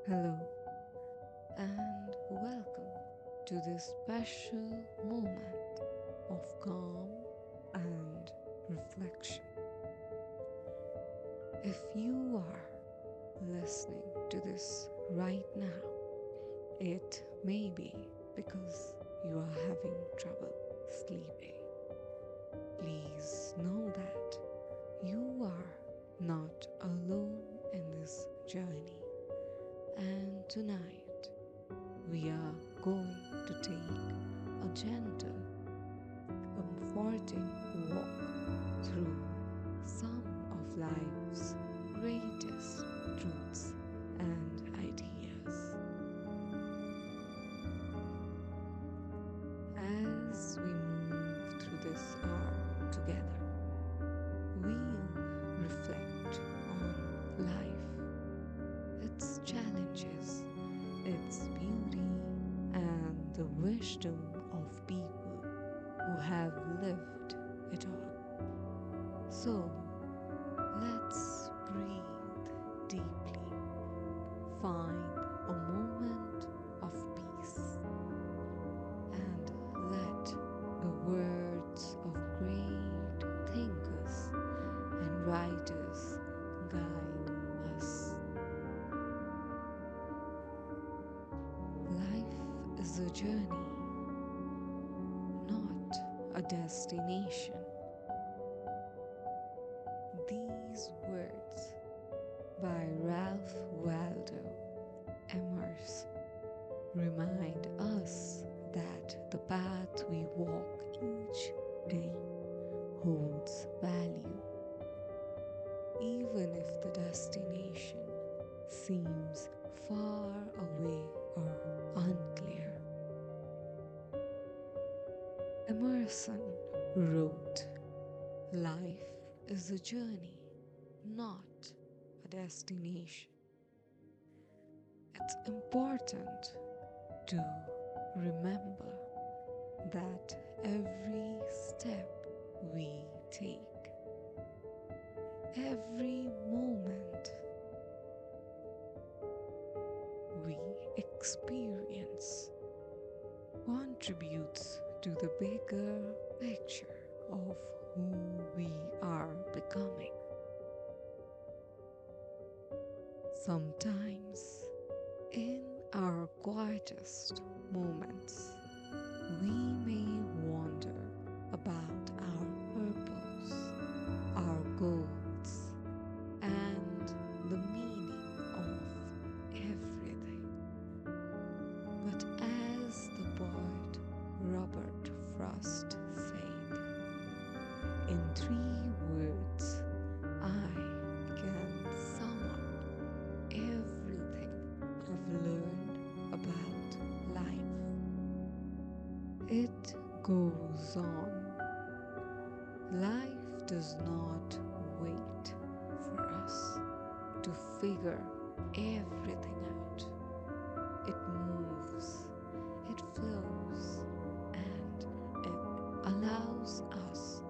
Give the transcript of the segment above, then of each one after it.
Hello and welcome to this special moment of calm and reflection. If you are listening to this right now, it may be because you are having trouble sleeping. Please know that you are not alone in this journey, and tonight we are going to take a gentle, comforting walk through some of life's greatest truths and ideas. As we move through this hour together, we'll reflect on life, its challenges, its beauty, and the wisdom of people who have lived it all. So let's breathe deeply, find a moment of peace, and let the words of great thinkers and writers guide us. Life is a journey, not a destination. These words by Ralph Waldo Emerson remind us that the path we walk each day holds value, even if the destination seems far away or unclear. Emerson wrote, "Life is a journey, not a destination." It's important to remember that every step we take, every moment we experience, contributes to the bigger picture of who we are becoming. Sometimes, in our quietest moments, we may wonder about our purpose, our goals, and the meaning of everything. But as the poet Robert Frost said, in 3 words, I can sum up everything I've learned about life. It goes on. Life does not wait for us to figure everything out. It moves, it flows, and it allows us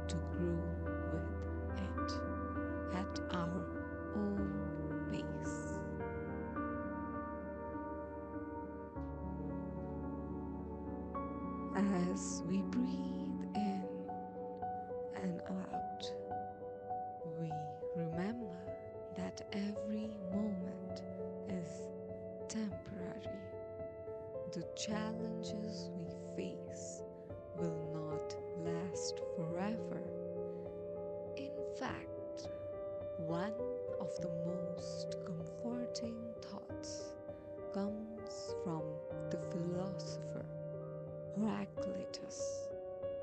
to grow with it at our own pace. As we breathe in and out, we remember that every moment is temporary. The challenges we face will not last forever. In fact, one of the most comforting thoughts comes from the philosopher Heraclitus,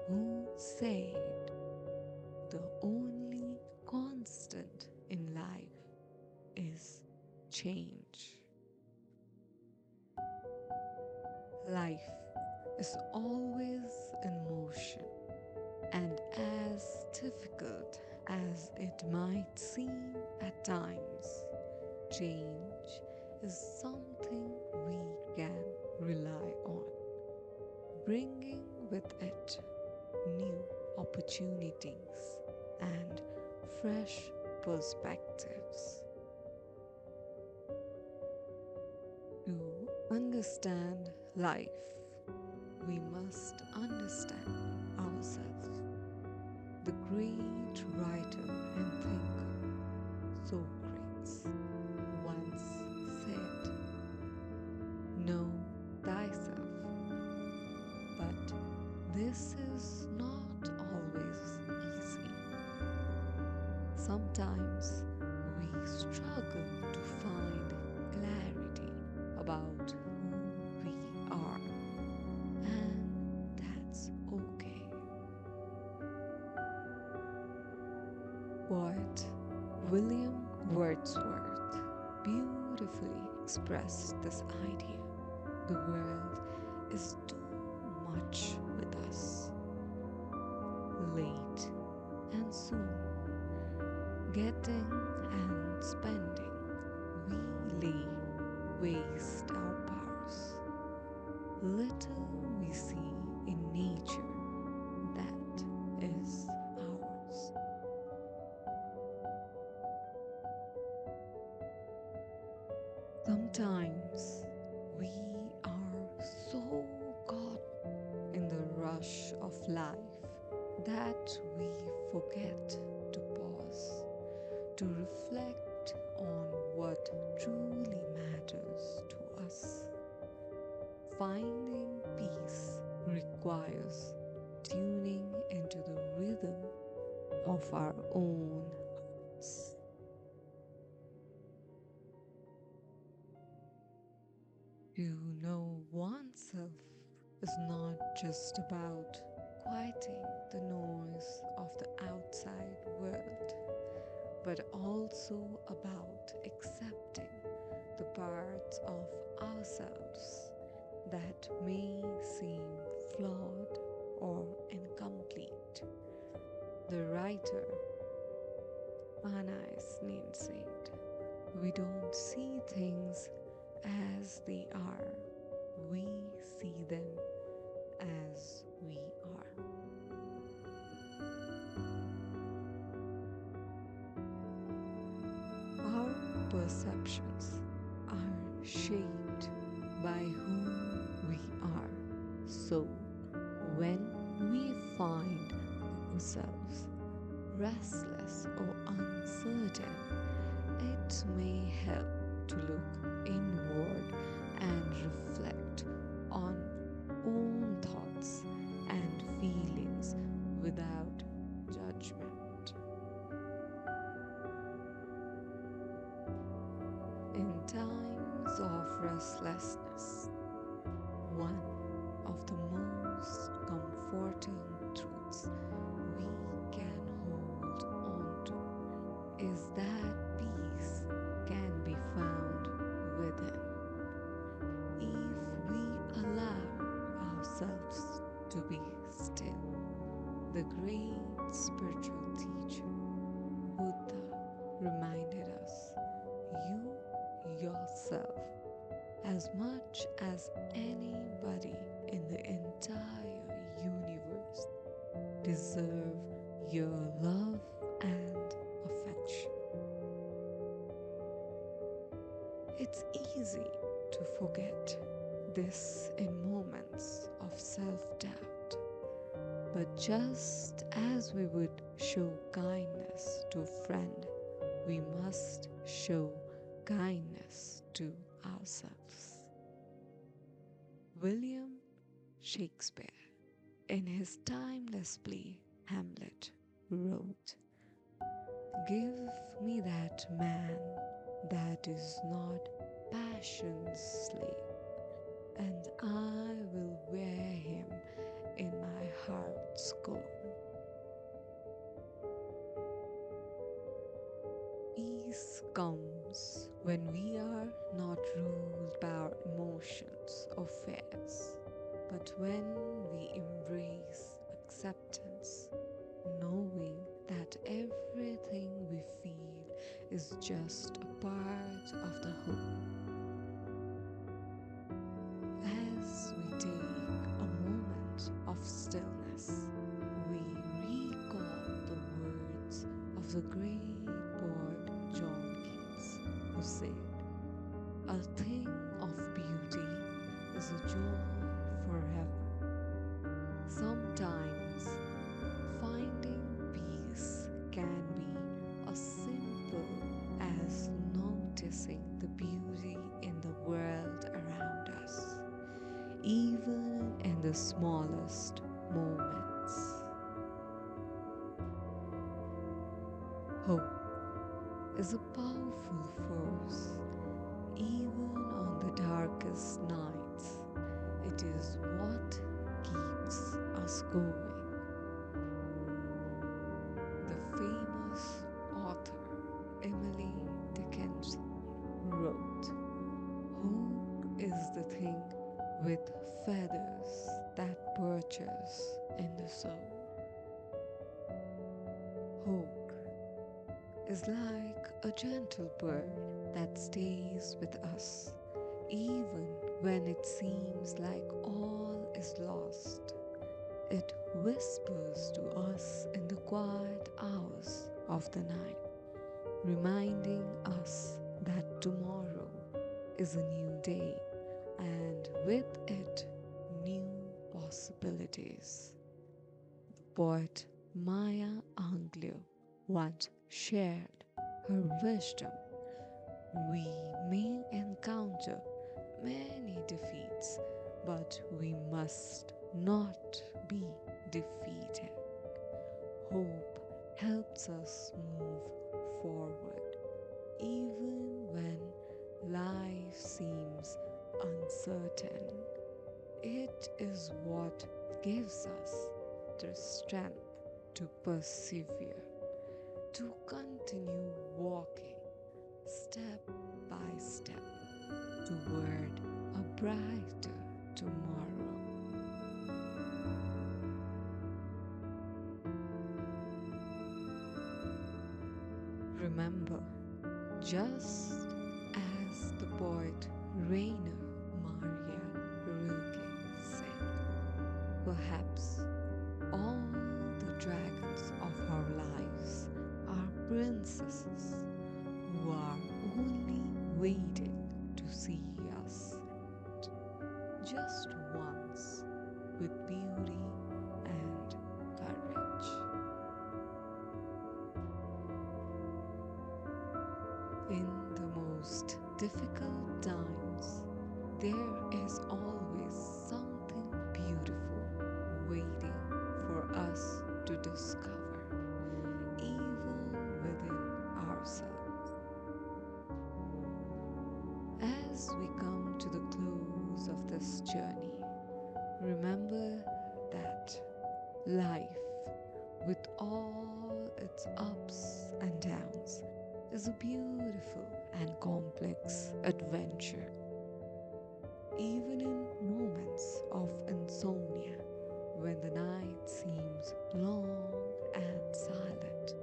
who said, "The only constant in life is change." Life is always in motion, and as difficult as it might seem at times, change is something we can rely on, bringing with it new opportunities and fresh perspectives. understand life, we must understand ourselves. The great writer and thinker Socrates once said, "Know thyself." But this is not always easy. Sometimes we struggle to find clarity about who we are, and that's okay. Poet William Wordsworth beautifully expressed this idea. The world is too much with us, late and soon, getting and spending, we lay waste our powers. Little we see in nature that is ours. Sometimes we are so caught in the rush of life that we forget to pause, to reflect on what truly matters to us. Finding peace requires tuning into the rhythm of our own hearts. To know oneself is not just about quieting the noise of the outside world, but also about accepting the parts of ourselves that may seem flawed or incomplete. The writer Anais Nin said, "We don't see things as they are, we see them as we are." Our perceptions are shaped by who we are. So, when we find ourselves restless or uncertain, it may help to look inward and reflect on own thoughts and feelings without judgment. In times of restlessness, one of the most comforting truths we can hold on to is that peace can be found within if we allow ourselves to be still. The great spiritual teacher Buddha reminded us, you yourself, as much as anybody in the entire universe, deserve your love and affection. It's easy to forget this in moments of self-doubt. But just as we would show kindness to a friend, we must show kindness to ourselves. William Shakespeare, in his timeless play Hamlet, wrote, "Give me that man that is not passion's slave, and I will wear him in my heart's core." Peace comes when we are not ruled by our emotions or fears, but when we embrace acceptance, knowing that everything we feel is just a part of the whole. As we take a moment of stillness, we recall the words of the great poet John Keats, who said, "A thing of beauty is a joy forever. Sometimes finding peace can be as simple as noticing the beauty in the world around us, even in the smallest moments. Hope is a powerful force, even on the darkest nights. It is what keeps us going. The famous author Emily Dickinson wrote, "Hope is the thing with feathers that perches in the soul." Hope is like a gentle bird that stays with us even when it seems like all is lost. It whispers to us in the quiet hours of the night, reminding us that tomorrow is a new day and with it, new possibilities. The poet Maya Angelou once shared her wisdom. We may encounter many defeats, but we must not be defeated. Hope helps us move forward, even when life seems uncertain. It is what gives us the strength to persevere, to continue walking step by step toward a brighter tomorrow. Remember, just as the poet Rainer Maria Rilke said, perhaps all the dragons of our lives are princesses who are only waiting to see us just once with beauty and courage. In the most difficult times, there is always something beautiful waiting for us to discover, even within ourselves. As we come to the close of this journey, remember that life, with all its ups and downs, is a beautiful and complex adventure. Even in moments of insomnia, when the night seems long and silent,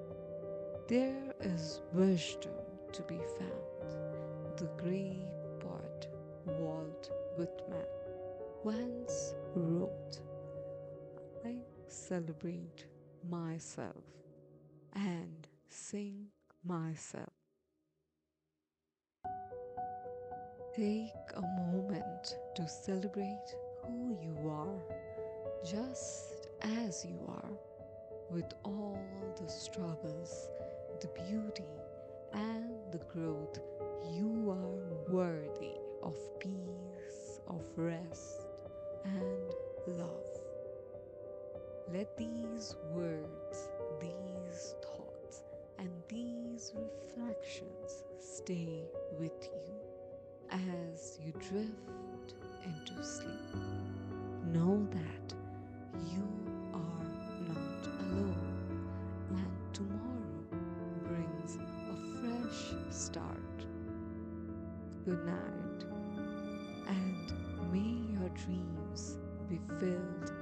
there is wisdom to be found. The great poet Walt Whitman once wrote, "I celebrate myself and sing myself." Take a moment to celebrate who you are, just as you are, with all the struggles, the beauty, and the growth. You are worthy of peace, of rest, and love. Let these words, these thoughts, and these reflections stay with you as you drift into sleep. Know that you are not alone, and tomorrow brings a fresh start. Good night, and may your dreams be filled